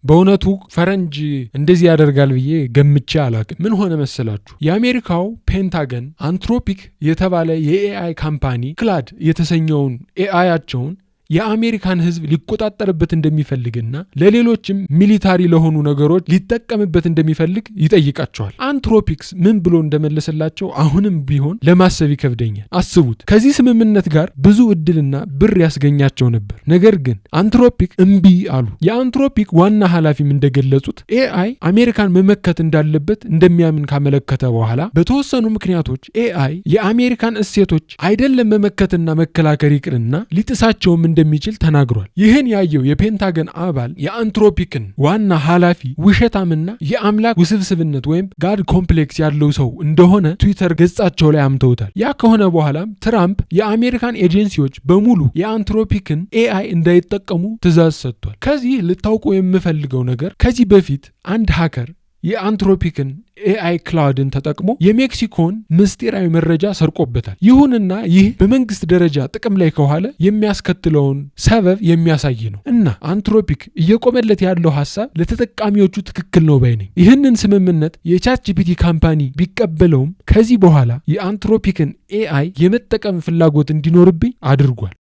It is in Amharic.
በእውነቱ ፈረንጅ እንደዚህ ያደርጋል ብዬ ገምቼ አላቅም። ምን ሆነ መሰላችሁ? የአሜሪካው ፔንታገን አንትሮፒክ የተባለ የኤአይ ካምፓኒ ክላድ የተሰኘውን ኤአያቸውን የአሜሪካን ህዝብ ሊቆጣጠርበት እንደሚፈልግና ለሌሎችም ሚሊታሪ ለሆኑ ነገሮች ሊጠቀምበት እንደሚፈልግ ይጠይቃቸዋል። አንትሮፒክስ ምን ብሎ እንደመለሰላቸው አሁንም ቢሆን ለማሰብ ይከብደኛል። አስቡት፣ ከዚህ ስምምነት ጋር ብዙ እድልና ብር ያስገኛቸው ነበር። ነገር ግን አንትሮፒክ እምቢ አሉ። የአንትሮፒክ ዋና ኃላፊም እንደገለጹት ኤአይ አሜሪካን መመከት እንዳለበት እንደሚያምን ካመለከተ በኋላ በተወሰኑ ምክንያቶች ኤአይ የአሜሪካን እሴቶች አይደለም መመከትና መከላከል ይቅርና ሊጥሳቸውም እንደሚችል ተናግሯል። ይህን ያየው የፔንታገን አባል የአንትሮፒክን ዋና ኃላፊ ውሸታምና የአምላክ ውስብስብነት ወይም ጋድ ኮምፕሌክስ ያለው ሰው እንደሆነ ትዊተር ገጻቸው ላይ አምተውታል። ያ ከሆነ በኋላም ትራምፕ የአሜሪካን ኤጀንሲዎች በሙሉ የአንትሮፒክን ኤአይ እንዳይጠቀሙ ትዕዛዝ ሰጥቷል። ከዚህ ልታውቁ የምፈልገው ነገር ከዚህ በፊት አንድ ሃከር የአንትሮፒክን ኤአይ ክላውድን ተጠቅሞ የሜክሲኮን ምስጢራዊ መረጃ ሰርቆበታል። ይሁንና ይህ በመንግስት ደረጃ ጥቅም ላይ ከዋለ የሚያስከትለውን ሰበብ የሚያሳይ ነው እና አንትሮፒክ እየቆመለት ያለው ሐሳብ ለተጠቃሚዎቹ ትክክል ነው ባይ ነኝ። ይህንን ስምምነት የቻትጂፒቲ ካምፓኒ ቢቀበለውም ከዚህ በኋላ የአንትሮፒክን ኤአይ የመጠቀም ፍላጎት እንዲኖርብኝ አድርጓል።